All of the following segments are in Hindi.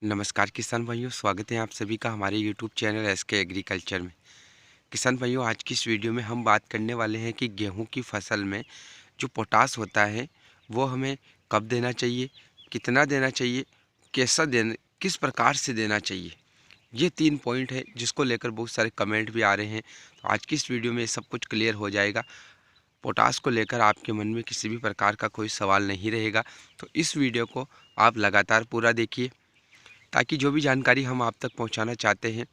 नमस्कार किसान भाइयों, स्वागत है आप सभी का हमारे यूट्यूब चैनल एसके एग्रीकल्चर में। किसान भाइयों, आज की इस वीडियो में हम बात करने वाले हैं कि गेहूं की फसल में जो पोटास होता है वो हमें कब देना चाहिए, कितना देना चाहिए, कैसा देना, किस प्रकार से देना चाहिए। ये 3 पॉइंट है जिसको लेकर बहुत सारे कमेंट भी आ रहे हैं। तो आज की इस वीडियो में सब कुछ क्लियर हो जाएगा। पोटास को लेकर आपके मन में किसी भी प्रकार का कोई सवाल नहीं रहेगा। तो इस वीडियो को आप लगातार पूरा देखिए ताकि जो भी जानकारी हम आप तक पहुंचाना चाहते हैं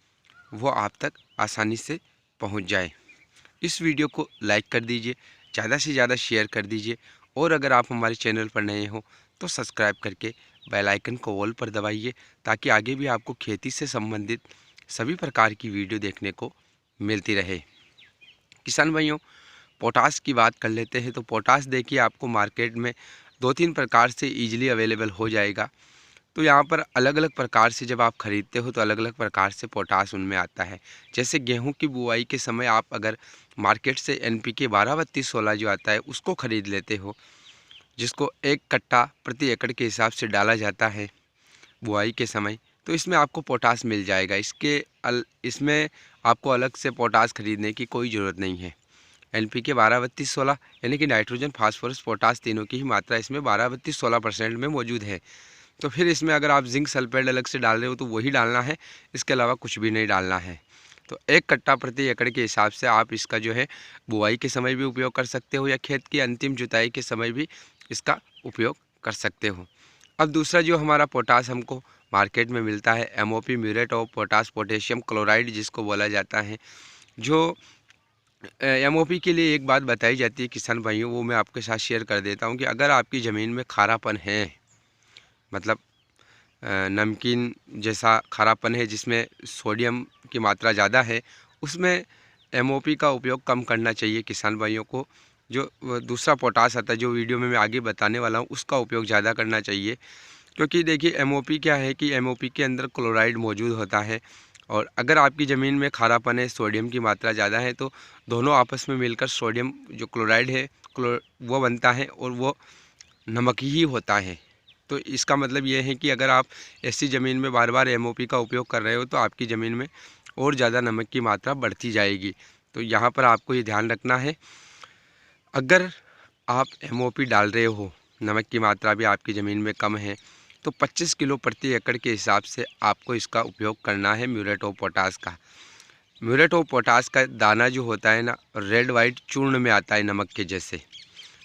वो आप तक आसानी से पहुंच जाए। इस वीडियो को लाइक कर दीजिए, ज़्यादा से ज़्यादा शेयर कर दीजिए और अगर आप हमारे चैनल पर नए हो तो सब्सक्राइब करके बेल आइकन को ऑल पर दबाइए ताकि आगे भी आपको खेती से संबंधित सभी प्रकार की वीडियो देखने को मिलती रहे। किसान भाइयों, पोटास की बात कर लेते हैं। तो पोटास देखिए आपको मार्केट में 2-3 प्रकार से ईजिली अवेलेबल हो जाएगा। तो यहाँ पर अलग अलग प्रकार से जब आप ख़रीदते हो तो अलग अलग प्रकार से पोटास उनमें आता है। जैसे गेहूं की बुआई के समय आप अगर मार्केट से NPK 12-32-16 जो आता है उसको ख़रीद लेते हो, जिसको 1 कट्टा प्रति एकड़ के हिसाब से डाला जाता है बुआई के समय, तो इसमें आपको पोटास मिल जाएगा। इसमें आपको अलग से पोटास ख़रीदने की कोई ज़रूरत नहीं है। NPK 12-32-16 यानी कि नाइट्रोजन, फास्फोरस, पोटास तीनों की ही मात्रा इसमें 12-32-16% में मौजूद है। तो फिर इसमें अगर आप जिंक सल्फेट अलग से डाल रहे हो तो वही डालना है, इसके अलावा कुछ भी नहीं डालना है। तो 1 कट्टा प्रति एकड़ के हिसाब से आप इसका जो है बुआई के समय भी उपयोग कर सकते हो या खेत की अंतिम जुताई के समय भी इसका उपयोग कर सकते हो। अब दूसरा जो हमारा पोटास हमको मार्केट में मिलता है MOP, muriate of potash, potassium chloride जिसको बोला जाता है। जो MOP के लिए एक बात बताई जाती है किसान भाइयों, वो मैं आपके साथ शेयर कर देता हूँ कि अगर आपकी ज़मीन में खारापन है, मतलब नमकीन जैसा खारापन है जिसमें सोडियम की मात्रा ज़्यादा है, उसमें MOP का उपयोग कम करना चाहिए किसान भाइयों को। जो दूसरा पोटास आता है जो वीडियो में मैं आगे बताने वाला हूँ उसका उपयोग ज़्यादा करना चाहिए। क्योंकि देखिए MOP क्या है कि MOP के अंदर क्लोराइड मौजूद होता है और अगर आपकी ज़मीन में खारापन है, सोडियम की मात्रा ज़्यादा है, तो दोनों आपस में मिलकर सोडियम जो क्लोराइड है वो बनता है और वो नमक ही होता है। तो इसका मतलब ये है कि अगर आप ऐसी ज़मीन में बार बार MOP का उपयोग कर रहे हो तो आपकी ज़मीन में और ज़्यादा नमक की मात्रा बढ़ती जाएगी। तो यहाँ पर आपको ये ध्यान रखना है, अगर आप MOP डाल रहे हो, नमक की मात्रा भी आपकी ज़मीन में कम है, तो 25 किलो प्रति एकड़ के हिसाब से आपको इसका उपयोग करना है म्यूरेट ऑफ पोटास का। म्यूरेट ऑफ पोटास का दाना जो होता है ना, रेड वाइट चूर्ण में आता है नमक के जैसे।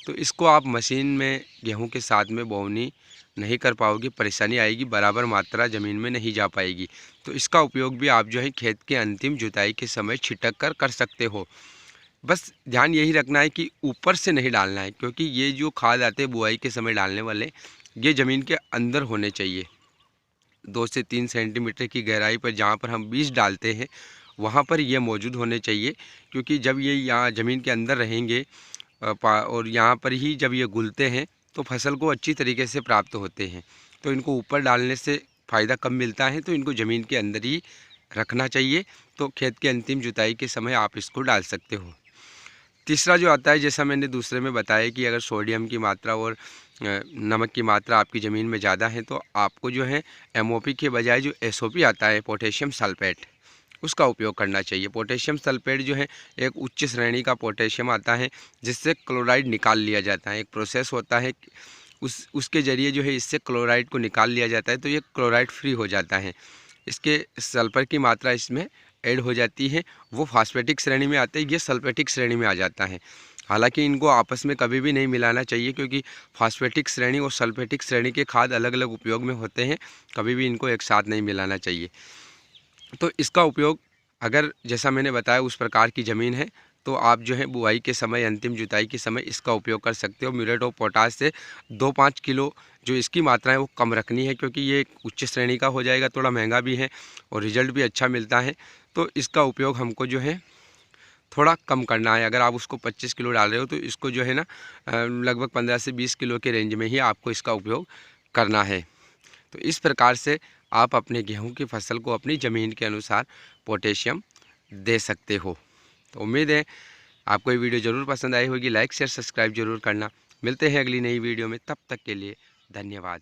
तो इसको आप मशीन में गेहूं के साथ में बोवनी नहीं कर पाओगे, परेशानी आएगी, बराबर मात्रा ज़मीन में नहीं जा पाएगी। तो इसका उपयोग भी आप जो है खेत के अंतिम जुताई के समय छिटक कर सकते हो। बस ध्यान यही रखना है कि ऊपर से नहीं डालना है, क्योंकि ये जो खाद आते हैं बुआई के समय डालने वाले, ये ज़मीन के अंदर होने चाहिए। 2 से 3 सेंटीमीटर की गहराई पर जहाँ पर हम बीज डालते हैं वहाँ पर ये मौजूद होने चाहिए। क्योंकि जब ये यहाँ ज़मीन के अंदर रहेंगे और यहाँ पर ही जब ये घुलते हैं तो फसल को अच्छी तरीके से प्राप्त होते हैं। तो इनको ऊपर डालने से फ़ायदा कम मिलता है, तो इनको ज़मीन के अंदर ही रखना चाहिए। तो खेत के अंतिम जुताई के समय आप इसको डाल सकते हो। तीसरा जो आता है, जैसा मैंने दूसरे में बताया कि अगर सोडियम की मात्रा और नमक की मात्रा आपकी ज़मीन में ज़्यादा है तो आपको जो है MOP के बजाय जो SOP आता है, पोटेशियम सल्फेट, उसका उपयोग करना चाहिए। पोटेशियम सल्फेट जो है एक उच्च श्रेणी का पोटेशियम आता है जिससे क्लोराइड निकाल लिया जाता है। एक प्रोसेस होता है, उसके ज़रिए जो है इससे क्लोराइड को निकाल लिया जाता है, तो ये क्लोराइड फ्री हो जाता है। इसके सल्फर की मात्रा इसमें ऐड हो जाती है, वो फास्फेटिक श्रेणी में आते हैं, ये सल्फेटिक श्रेणी में आ जाता है। हालांकि इनको आपस में कभी भी नहीं मिलाना चाहिए, क्योंकि फास्फेटिक श्रेणी और सल्फेटिक श्रेणी के खाद अलग अलग उपयोग में होते हैं, कभी भी इनको एक साथ नहीं मिलाना चाहिए। तो इसका उपयोग अगर जैसा मैंने बताया उस प्रकार की ज़मीन है तो आप जो है बुआई के समय, अंतिम जुताई के समय इसका उपयोग कर सकते हो। म्यूरेट ऑफ पोटास से 2-5 किलो जो इसकी मात्रा है वो कम रखनी है, क्योंकि ये एक उच्च श्रेणी का हो जाएगा, थोड़ा महंगा भी है और रिजल्ट भी अच्छा मिलता है। तो इसका उपयोग हमको जो है थोड़ा कम करना है। अगर आप उसको 25 किलो डाल रहे हो तो इसको जो है ना लगभग 15 से 20 किलो के रेंज में ही आपको इसका उपयोग करना है। तो इस प्रकार से आप अपने गेहूं की फसल को अपनी ज़मीन के अनुसार पोटेशियम दे सकते हो। तो उम्मीद है आपको ये वीडियो ज़रूर पसंद आई होगी। लाइक शेयर सब्सक्राइब जरूर करना। मिलते हैं अगली नई वीडियो में, तब तक के लिए धन्यवाद।